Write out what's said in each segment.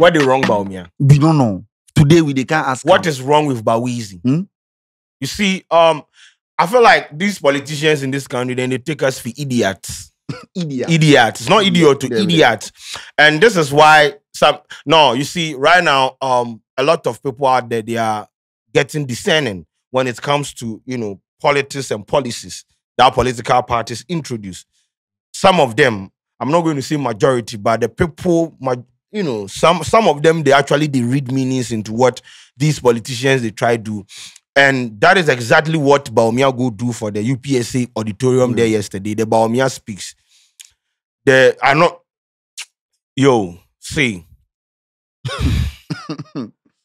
What is wrong, Bawumia? We don't know. Today we can't ask. What is wrong with Bawizi? You see, I feel like these politicians in this country, then they take us for idiots. Idiots. Not idiot to idiots. And this is why you see, right now, a lot of people out there, they are getting discerning when it comes to, politics and policies that political parties introduce. Some of them, I'm not going to say majority, but the people, some of them, they read meanings into what these politicians, they try to do. And that is exactly what Bawumia go do for the UPSA auditorium there yesterday. The Bawumia speaks. See.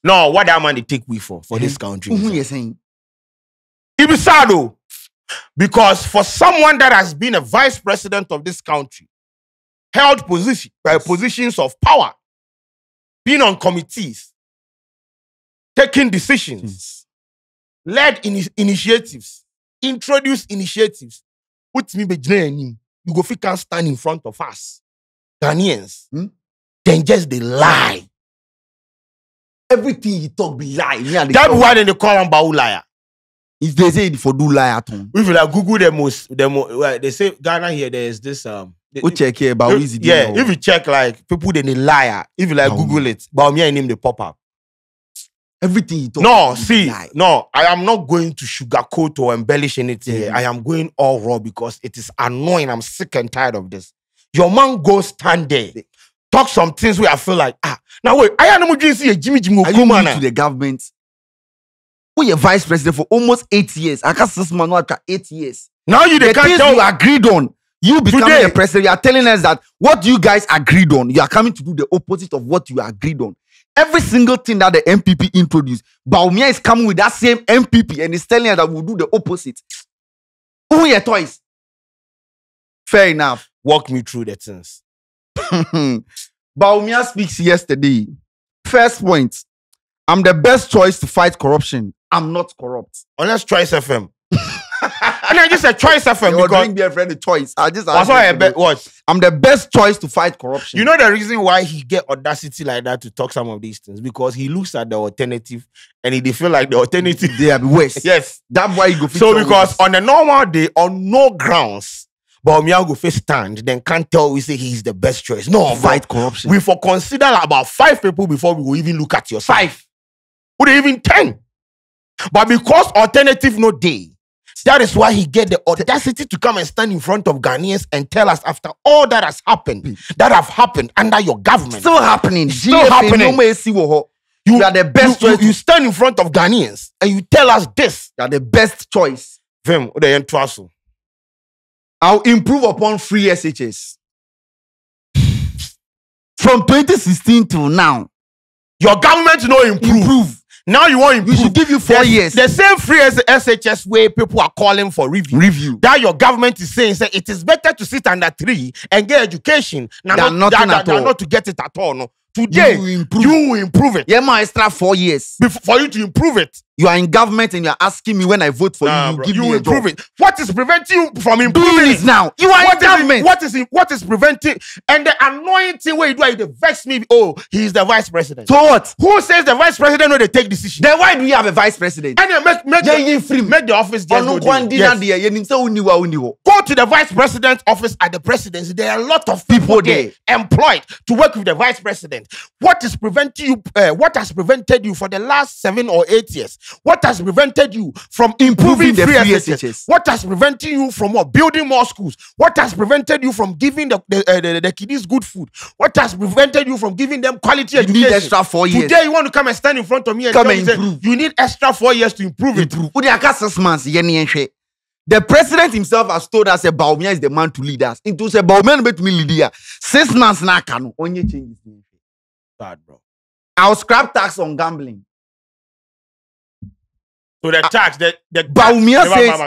No, what that man they take we for this country? Who you saying? It be sad though. Because for someone that has been a vice president of this country, held positions of power, been on committees, taking decisions, led initiatives, introduced initiatives, put me behind you go fit can stand in front of us, Ghanaians, then just they lie. Everything he talk be lie. That's why they call him Bawu liar. If they say for do lie at home. If you like Google they say Ghana here, there's this who check here about easy. Yeah, if you check like people they liar, if you like Google it, Bawumia name they pop up. Everything he talk. I am not going to sugarcoat or embellish anything here. I am going all raw because it is annoying. I'm sick and tired of this. Your man go stand there, talk some things where I feel like now wait, I am not going to see a Jimmy to the government. We are vice president for almost 8 years. I can't 6 months after 8 years. Now you the can't things tell you agreed on. You becoming the president. You are telling us that what you guys agreed on, you are coming to do the opposite of what you agreed on. Every single thing that the MPP introduced, Bawumia is coming with that same MPP and is telling us that we'll do the opposite. Who are your toys? Fair enough. Walk me through the things. Bawumia speaks yesterday. First point, I'm the best choice to fight corruption. I'm not corrupt. Unless Choice FM. And I just said Choice FM because be a friend of choice. I just what? I'm the best choice to fight corruption. You know the reason why he get audacity like that to talk some of these things? Because he looks at the alternative and he feel like the alternative they are worse. Yes. That's why he go. So because on a normal day, on no grounds, Bawumia go face stand, then can't tell we say he's the best choice. No, fight corruption. We for consider about 5 people before we will even look at your 5. Would even 10. But because alternative no day, that is why he get the audacity to come and stand in front of Ghanaians and tell us after all that has happened, that have happened under your government. Still happening. Still happening. You are the best choice. You stand in front of Ghanaians and you tell us this. You are the best choice. I'll improve upon free SHS. From 2016 till now. Your government no improve. Now you want to improve. We should give you 4 years. The same free SHS way people are calling for review. That your government is saying it is better to sit under 3 and get education than not to get it at all. No. Today, you will improve it. Yeah, my extra 4 years. For you to improve it. You are in government and you are asking me when I vote for you, give me a job. It. What is preventing you from improving it now? You are in government. What is preventing? And the annoying thing where you do it, it vex me. Oh, he is the vice president. So what? Who says the vice president when they take decisions? Then why do you have a vice president? And make the office just go Go to the vice president's office at the presidency. There are a lot of people there employed to work with the vice president. What is preventing you? What has prevented you for the last 7 or 8 years? What has prevented you from improving the free SHS? What has prevented you from building more schools? What has prevented you from giving the kiddies good food? What has prevented you from giving them quality education? You need extra 4 years. Today you want to come and stand in front of me and tell me you need extra 4 years to improve it. The president himself has told us that Bawumia is the man to lead us. Into say Bawumia bet me lead here. 6 months now can only change. Bad, bro. I'll scrap tax on gambling. So the tax the Bawumia says.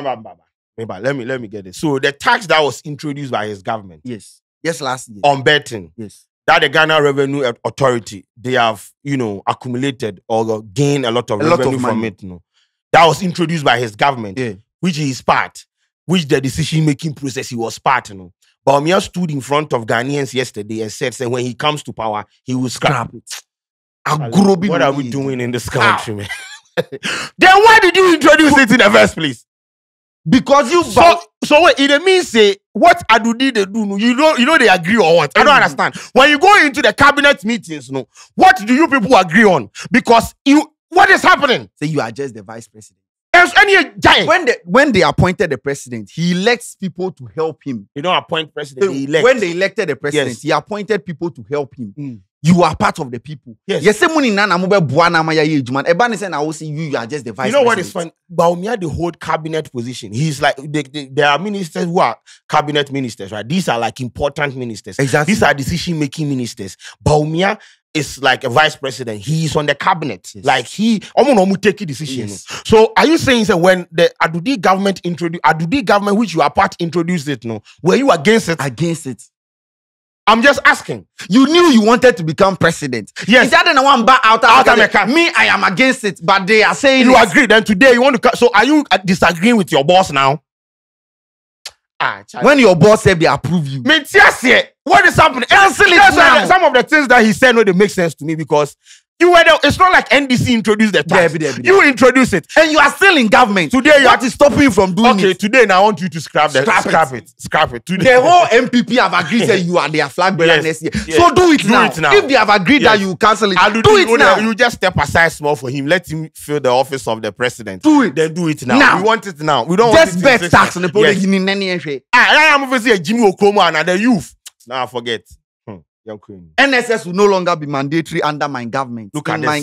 Let me get it. So the tax that was introduced by his government. Yes, last year. On betting. Yes. That the Ghana Revenue Authority, they have, accumulated or gained a lot of revenue from it. That was introduced by his government, which he is part, which the decision-making process he was part. Bawumia stood in front of Ghanaians yesterday and said when he comes to power, he will scrap it. What are we doing in this country, man? Then why did you introduce it in the first place? Because you so wait, it means say what Adudi they do, you know they agree or what? I don't understand. When you go into the cabinet meetings, what do you people agree on? Because what is happening? Say you are just the vice president. When they appointed the president, he elects people to help him. You don't appoint president. When they elected the president, he appointed people to help him. You are part of the people. Yes. You are just the vice president. You know what is fun? Bawumia, the whole cabinet position. He's like, there are ministers who are cabinet ministers, right? These are like important ministers. Exactly. These are decision-making ministers. Bawumia is like a vice president. He is on the cabinet. Yes. Like take a decision. Yes. So are you saying that when the Adudi government, which you are part, introduced it, were you against it? Against it. I'm just asking. You knew you wanted to become president. Yes. Is that the one out me, I am against it, but they are saying you agree. Then today you want to. So are you disagreeing with your boss now? When your boss said they approve you. What is happening? Some of the things that he said, they make sense to me because you were it's not like NDC introduced the tax. You introduce it. And you are still in government. Today, what is stopping you from doing it? Okay, today now I want you to scrap it. Scrap it. Today. The whole MPP have agreed that you are their flag bearer next year. Yes. So do it now. If they have agreed that you cancel it, do it now. You just step aside small for him. Let him fill the office of the president. Do it. Then do it now. We want it now. We don't just want bet tax on the police. I am obviously a Jimmy Okromo and the youth. Now I forget. NSS will no longer be mandatory under my government. Under my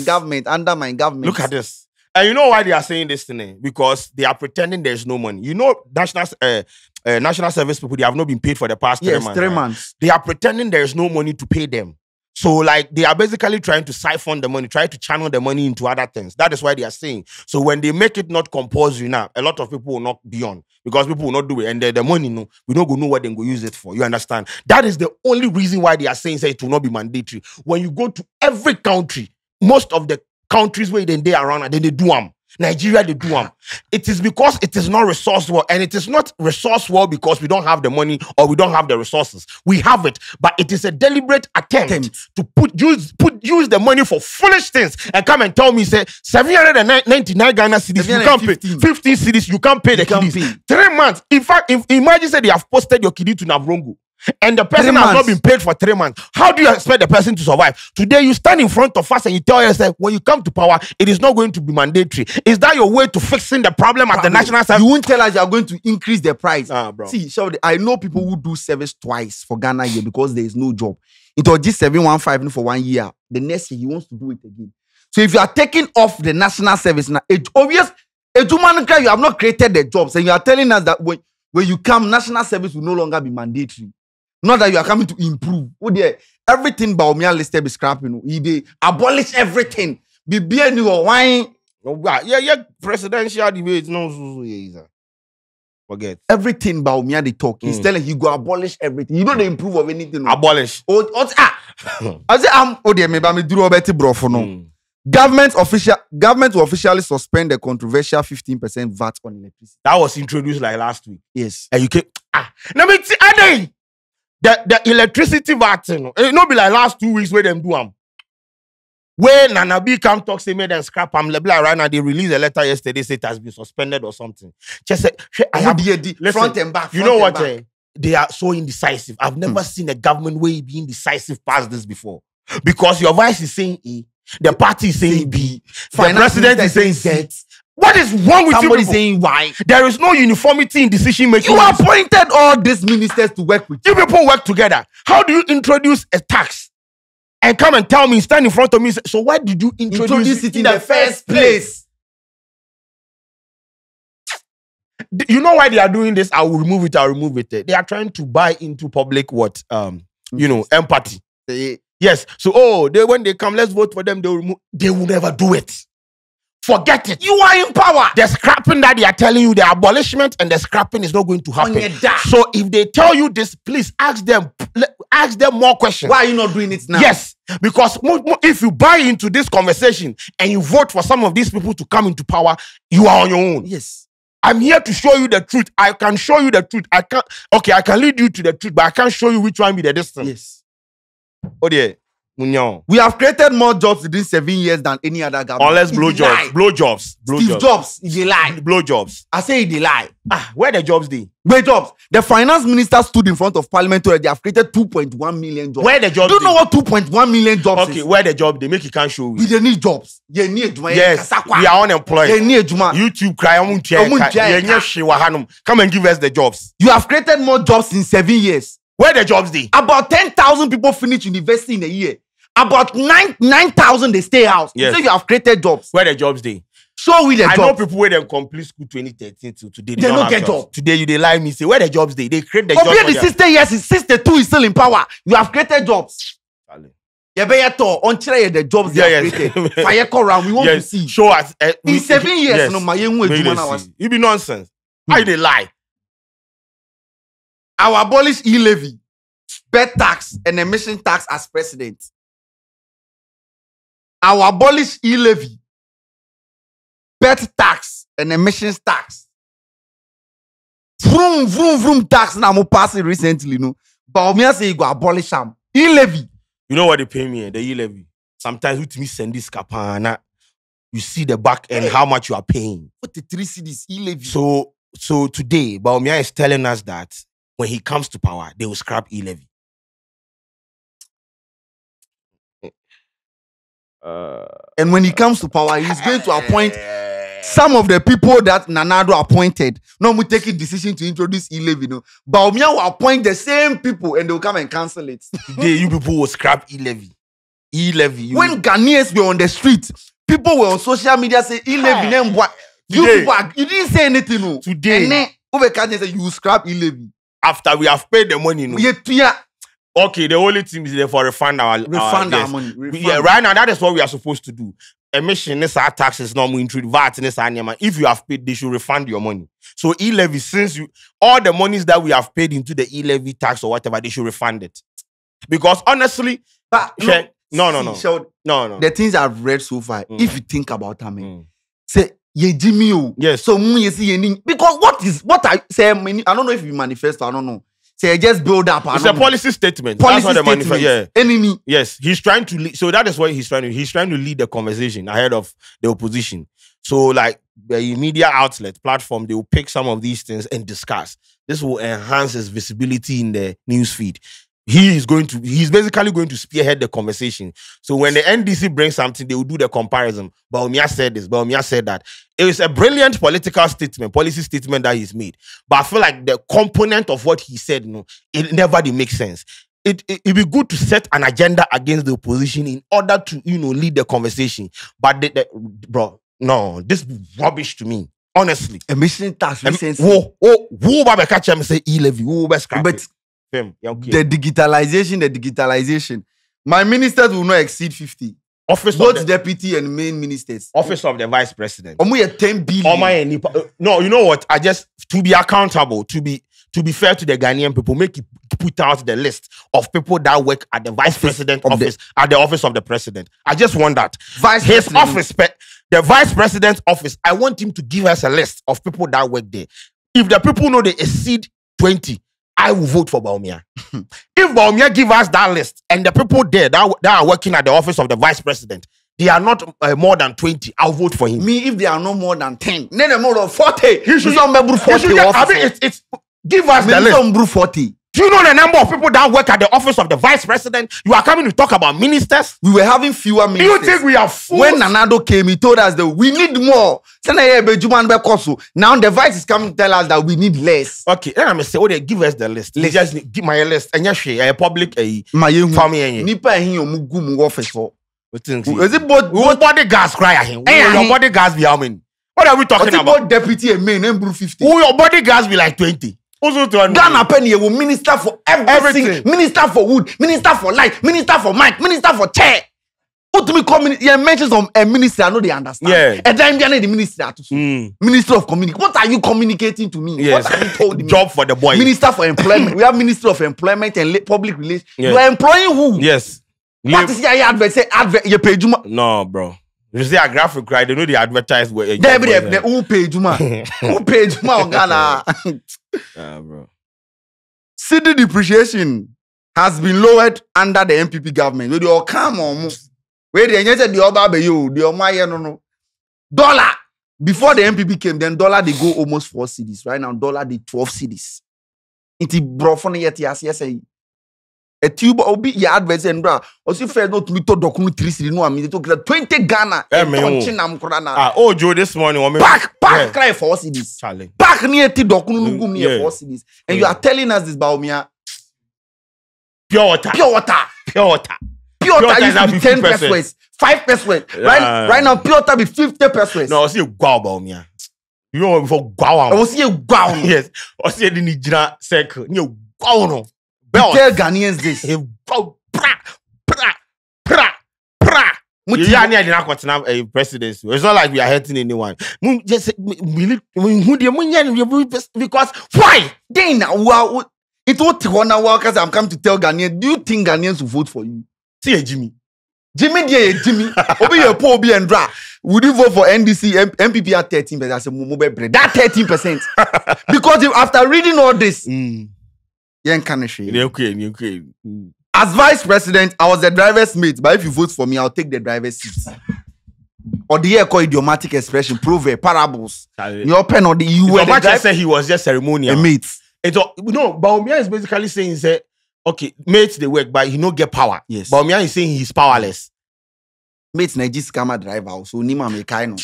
government. Look at this. And you know why they are saying this thing? Because they are pretending there's no money. You know, national service people, they have not been paid for the past 3 months. 3 months. They are pretending there's no money to pay them. So, like, they are basically trying to siphon the money, try to channel the money into other things. That is why they are saying. So, when they make it not compulsory now, a lot of people will not be on because people will not do it. And the money, we don't go know what they go use it for. You understand? That is the only reason why they are saying it will not be mandatory. When you go to every country, most of the countries where they are around, and then they do them. Nigeria, they do them. It is because it is not resourceful, and it is not resourceful because we don't have the money or we don't have the resources. We have it, but it is a deliberate attempt to use the money for foolish things and come and tell me, say 799 Ghana cedis, you can't pay 15 cedis, you can't pay the kiddies. 3 months. In fact, imagine say they have posted your kiddy to Navrongo. And the person has not been paid for 3 months. How do you expect the person to survive? Today, you stand in front of us and you tell yourself, when you come to power, it is not going to be mandatory. Is that your way to fixing the problem at the national service? You won't tell us you are going to increase the price. Bro. See, Sheldon, I know people who do service twice for Ghana here because there is no job. It was just 715 for 1 year. The next year, he wants to do it again. So if you are taking off the national service now, it's obvious. You have not created the jobs. And you are telling us that when you come, national service will no longer be mandatory. Not that you are coming to improve. Everything Bawumia listed be scrapping. They abolish everything. Be BNU or wine. Presidential debate. No, forget. Everything Bawumia they talk. He's telling you go abolish everything. You don't improve of anything. Abolish. I say maybe do Roberti Brofono. Government will officially suspend the controversial 15% VAT on electricity. That was introduced like last week. Yes. And you can let me see. The electricity VAT, it not be like last 2 weeks where them do them. When Nanabi come talk, say made them scrap right now. They released a letter yesterday, say it has been suspended or something. Just say, front and back. You know what? They are so indecisive. I've never seen a government way be indecisive past this before. Because your vice is saying A, the party is saying B, the president is saying Z. What is wrong with somebody you people? Saying why? There is no uniformity in decision making. You appointed all these ministers to work with you. People work together. How do you introduce a tax and come and tell me, stand in front of me? So why did you introduce it in the first place? You know why they are doing this? I will remove it. They are trying to buy into public what? Empathy. Yes. So when they come, let's vote for them. They will never do it. Forget it. You are in power. The scrapping that they are telling you, the abolishment and the scrapping is not going to happen. So if they tell you this, please ask them more questions. Why are you not doing it now? Yes, because if you buy into this conversation and you vote for some of these people to come into power, you are on your own. Yes. I'm here to show you the truth. I can show you the truth. I can lead you to the truth, but I can't show you which one be the distance. Yes. Oh dear. We have created more jobs within 7 years than any other government. Unless blow jobs. Steve Jobs, he lie. Blow jobs. I say he lie. Where the jobs dey? Where jobs? The finance minister stood in front of parliament where they have created 2.1 million jobs. Where the jobs? Do you know what 2.1 million jobs is? Okay, where the job they make you can't show. We they need jobs. Yes, we are unemployed. YouTube cry. Come and give us the jobs. You have created more jobs in 7 years. Where the jobs dey? About 10,000 people finish university in a year. About 9,000 they stay house. Yes. So you have created jobs. Where the jobs dey? Show we the jobs. I know people where they complete school 2013 to today. They don't get jobs. Today you they lie me say where the jobs dey? They create the jobs. But the 60 years is 62 is still in power. You have created jobs. You better the jobs they have created. Fire call round. We want to see. Show us in 7 years. Yes. No, my it be nonsense. Why they lie? I abolish e-levy, bed tax, and emission tax as president. I abolish e-levy, bed tax, and emissions tax. Vroom tax na mo pass it recently, no. Bawumia say you go abolish them. E-levy. You know what they pay me? The e-levy. Sometimes with me send this kapana. You see the back end, how much you are paying. 43 cedis e-levy. So today, Bawumia is telling us that when he comes to power, they will scrap e-levy. And when he comes to power, he's going to appoint some of the people that Nanado appointed. No, we take a decision to introduce e-levy. No, Bawumia will appoint the same people and they'll come and cancel it. Today, you people will scrap e-levy. E-levy. When Ghanaians were on the street, people were on social media say e-levy. You didn't say anything. No. Today, and then you will scrap e-levy. After we have paid the money. No. Okay, the only thing is there for refund our money. Yeah, right now that is what we are supposed to do. Emission is our taxes, no more introduce VAT in this animal. If you have paid, they should refund your money. So e-levy, since all the monies that we have paid into the e-levy tax or whatever, they should refund it. Because honestly, but no. The things I've read so far, if you think about them, say yes. So because what I say, I don't know if you manifest, I don't know. Say just build up. It's a policy statement. That's what the manifest. Yeah. Enemy. Yes, he's trying to lead. So that is what he's trying to. He's trying to lead the conversation ahead of the opposition. So like the media outlet platform, they will pick some of these things and discuss. This will enhance his visibility in the news feed. He's basically going to spearhead the conversation. So when the NDC brings something, they will do the comparison. Bawumia said this, Bawumia said that. It is a brilliant political statement, policy statement that he's made. But I feel like the component of what he said, it never did make sense. It'd be good to set an agenda against the opposition in order to, lead the conversation. But no, this is rubbish to me. Honestly. Emission tax. Who catch him say e-levy? Who scrap it? The digitalization. My ministers will not exceed 50. Both deputy and main ministers. Office of the vice president. 10 billion. No, you know what? To be accountable, to be fair to the Ghanaian people, put out the list of people that work at the vice president office, at the office of the president. I just want that. The vice president's office, I want him to give us a list of people that work there. If the people know they exceed 20, I will vote for Bawumia. If Bawumia give us that list and the people there that are working at the office of the vice president, they are not more than 20, I'll vote for him. Me, if they are no more than 10, then they're more than 40. He should not be 40. Give us the list. 40. Do you know the number of people that work at the office of the vice president? You are coming to talk about ministers? We were having fewer ministers. Do you think we are fools? When Nanado came, he told us that we need more. Now the vice is coming to tell us that we need less. Okay, then I'm going to say, they give us the list. Just give my list. And yes, a public family. Nipa mugu office for. Is it both bodyguards cry at him? Your bodyguards be how many? What are we talking about? Both deputy and main and 50. Who your bodyguards be like 20? Ghana Penny will minister for everything. Minister for wood, minister for light, minister for mic, minister for chair. What to me community? Yeah, mentions of a minister, I know they understand. Yeah. And then the minister Minister of communication. What are you communicating to me? Yes. What are you told me? Job for the boy. Minister for employment. We have Minister of Employment and Public Relations. Yeah. You are employing who? Yes. What is your advert? Say advert. You pay Juma. No, bro. You see a graphic, right? They know they advertise where who pay Juma? Who pay Juma on Ghana? Bro. City depreciation has been lowered under the MPP government. Where they all come on. Where they said the other you, the no. Dollar. Before the MPP came, then dollar they go almost 4 cedis. Right now, dollar they 12 cedis. Iti brofone yet yes. A tube obi ya adverts and bra. Also fair not me to document 3 cedis no I to 20 Ghana. Oh Joe this morning back cry 4 cedis. Back near ti document near 4 cedis. And you are telling us this Bawumia. Pure water used to be 10 pesos, 5 pesos. Right now, pure water be 50 pesos. No, I see you go Bawumia. You know before go. I will see you go. Yes, I see the Nijina circle. You go no. Tell Ghanaians this. Presidency. It's not like we are hurting anyone. Just because why? Then it won't take 1 hour because I'm come to tell Ghanaians. Do you think Ghanaians will vote for you? See Jimmy. Jimmy. Obi your poor Obi and Dra. Would you vote for NDC MPP at 13%? I said that 13%. Because after reading all this, Okay. As vice president, I was the driver's mate. But if you vote for me, I'll take the driver's seat. Or the called idiomatic expression, proverb, parables. Your pen or the you were the say he was just ceremonial. A mate. Bawumia is basically saying, say, okay, mates they work, but he no get power. Yes. Bawumia is saying he's powerless. Mates Najis Kama driver, so Nima Mekaino.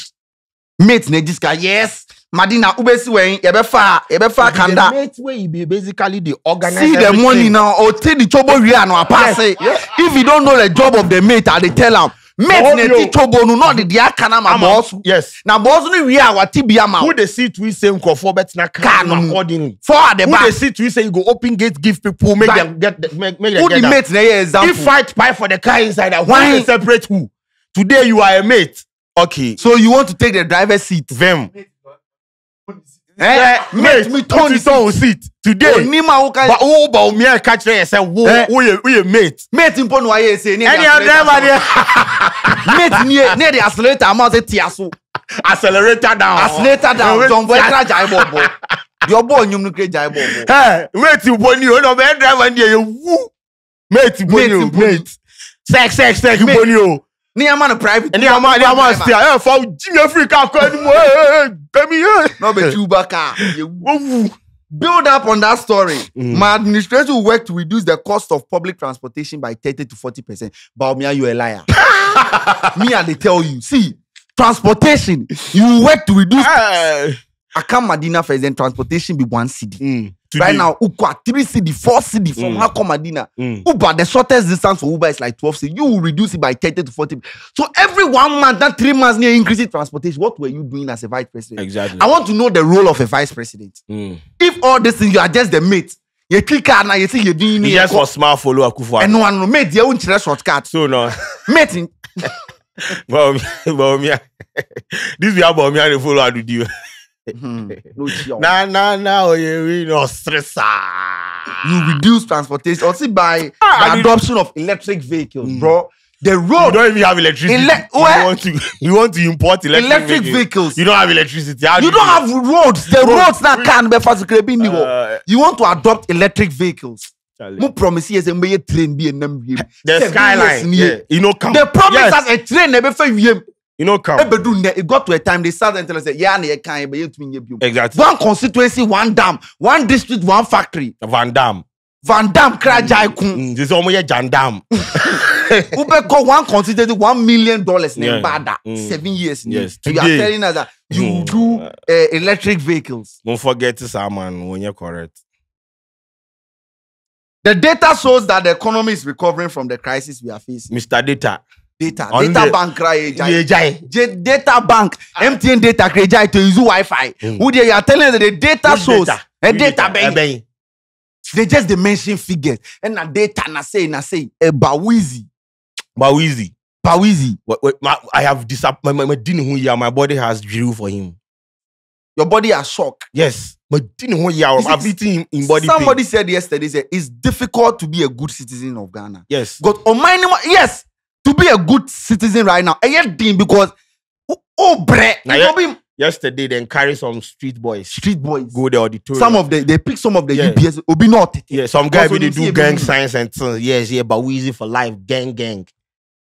Mates Najis yes. Madina Ubesi way, Ebefa Kanda. Mates way he be basically the organizer. See the money now, or take the trouble no pass. If you don't know the job of the mate, they tell him. Mate neti chobo no not the diakana ma boss. Yes. Na boss no we are tibia ma. Who the seat we say nkofo bet na can accordingly. For at the back. Who the seat we say you go open gate give people make them get make them who get the mate na example. If fight buy for the car inside that why separate who? Today you are a mate. Okay. So you want to take the driver's seat. Them. Mate me turn seat. Today. But oh Bawumia catch there say we a mate. Mate impon why you say any driver there. Mate near the accelerator amount say tiaso. Accelerator down. Don't boy cry jai bobo. Your boy nyum no cry jai bobo. Hey, mate you boni o no be driver there you woo. Mate boni mate. Sex boni o. Ni man private. Ni man stay. Eh for Jimmy Africa ko anymore. No be Cuba car. Build up on that story. My administration will work to reduce the cost of public transportation by 30 to 40%. Bawumia, you a liar. Me and they tell you, see, transportation, you work to reduce. I come Medina first, then transportation be 1 cedi. Right now, Ukwa 3 cedi, 4 cedi from Hako Medina. Uber, the shortest distance for Uber is like 12 cedi. You will reduce it by 30 to 40. So every 1 month, that 3 months near increasing transportation, what were you doing as a vice president? Exactly. I want to know the role of a vice president. If all these things, you are just the mate. You click on and you see you're doing it. Just for smart follow Akufo. And no one mate, you won't shortcut. So no. Mate. Bawumia. This is how Bawumia they follow how to do. Nah, you no stress. You reduce transportation also by the adoption of electric vehicles, bro. The road. You don't even have electricity. You want to import electric vehicles. You don't have electricity. You don't have roads. The roads that can be fast. You want to adopt electric vehicles. Mo promise you say train be the skyline. You know come. The promise as a train never for you. You know, come. It got to a time they started and tell us, exactly. One constituency, one dam, one district, one factory. Van Dam, Krajai Kun. This is almost Jan Dam. Ube call one constituency $1 million in Bada. 7 years. Yes. So you are telling us that you do electric vehicles. Don't forget this, man, when you're correct. The data shows that the economy is recovering from the crisis we are facing. Mr. Data bank data bank MTN data krejai to use Wi-Fi. Who they are telling us that the data shows data bank. They just mention figures and na data na say Bawizi. I have disappointed. My body has drew for him. Your body has shocked. Yes. I've eaten him in body Somebody pain. said yesterday, it's difficult to be a good citizen of Ghana. Yes. But yes, to be a good citizen right now, because yesterday, then carry some street boys. Go the auditorium. Some of they pick some of the UPS. Obi not. Yeah, some guy they do gang signs and things. Yes, yeah, but we easy for life. Gang.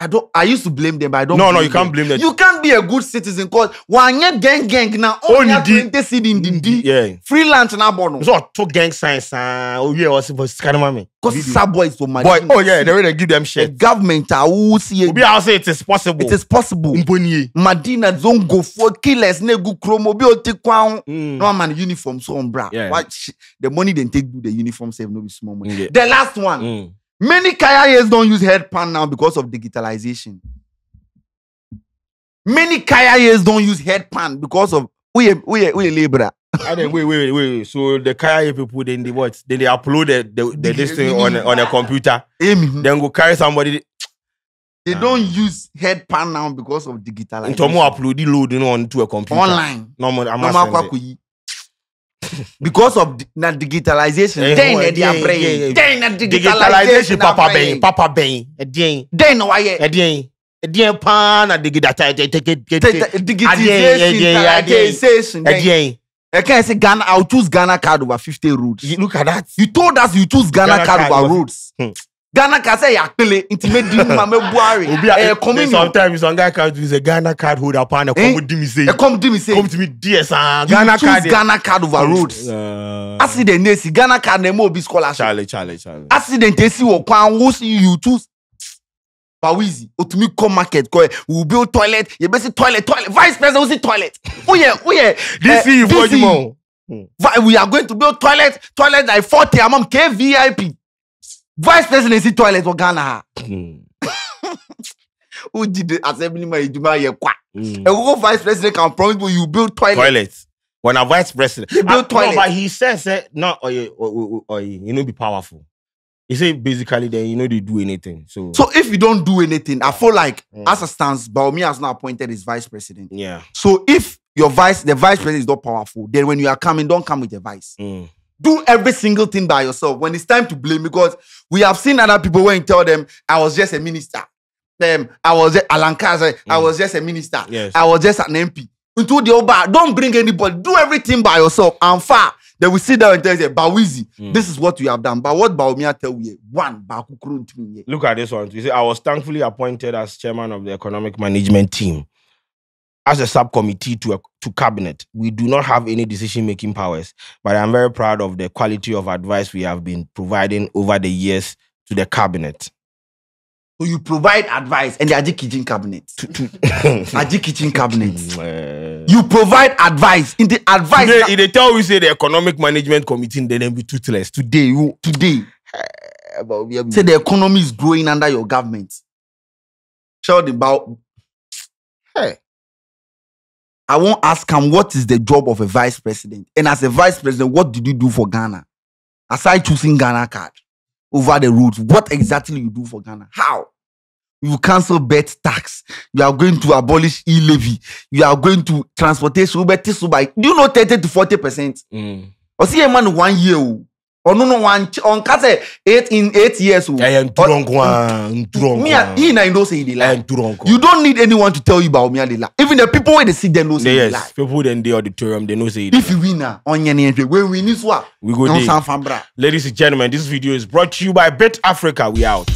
I used to blame them, but I don't. No, you can't blame them. You can't be a good citizen because one year gang now only 20 cedi in the yeah. Freelance na bono. So two gang signs. Oh yeah, was for scanning because some boys so mad. Boy, oh yeah, they really give them shit. The government will see. I'll say it is possible. It is possible. Madina don't go for killers. Ne go chromo be oti kwang. No man uniform so bra. The money they take do the uniform save no be small money. Yeah. The last one. Many carriers don't use headpan now because of digitalization. Many carriers don't use headpan because of we labor. Wait. So the carrier people then they what? Then they upload the this thing on a computer. Then go carry somebody. They don't use headpan now because of digitalization. Tomo upload the load onto a computer online. No, because of digitalization, then their brain. Then digitalization, Papa Ben. Then why? Pan digitalization. I can't say Ghana. I'll choose Ghana card over 50 roads. Look at that. You told us you choose Ghana card over roads. Ghana card say yakpele intimate buari. Sometimes some guy can't use a Ghana card holder pan. Come to me say. Come to me DS. Ghana card. Ghana card over roads. Accident nesi Ghana card nemo be scholarship. Charlie. Accident nesi wo kwan wo you choose. Bawizi. Otumi come market ko we build toilet. You be say toilet. Vice president will say toilet. Oh yeah. This is for you. We are going to build toilet like 40 among KVIP. Vice president is toilet for Ghana. Who did the assembly man? Vice president can promise you build toilets. When a vice president, you build toilet. No, but he says no, you know, be powerful. He said basically that they do anything. So if you don't do anything, I feel like as a stance, Bawumia has not appointed his vice president. Yeah. So if the vice president is not powerful, then when you are coming, don't come with the vice. Do every single thing by yourself when it's time to blame, because we have seen other people when you tell them, I was just a minister. I was just Alankaza, I was just a minister. Yes. I was just an MP. Into the Oba, don't bring anybody. Do everything by yourself. And far, then we sit down and tell you, Bawizi, this is what you have done. But what Bawumia tell you? Look at this one. You see, I was thankfully appointed as chairman of the economic management team. As a subcommittee to cabinet, we do not have any decision-making powers, but I'm very proud of the quality of advice we have been providing over the years to the cabinet. So you provide advice and the Aji Kitchen cabinet. Aji Kitchen cabinet. You provide advice. In the advice... Today, they tell you say the economic management committee, then be toothless. Today. Say the economy is growing under your government. Sheldon about... Hey. I won't ask him what is the job of a vice president. And as a vice president, what did you do for Ghana? Aside choosing Ghana card over the roads, what exactly you do for Ghana? How? You cancel bet tax. You are going to abolish e-levy. You are going to transportation. Do you know 30 to 40%? Or see a man 1 year. Or no one on case 8 years. I am drunk. He know say they lie. You don't need anyone to tell you about me. Even the people when they see them know say they lie. People in the auditorium they know say if you win on when we need we go there. Ladies and gentlemen, this video is brought to you by Bet Africa. We out.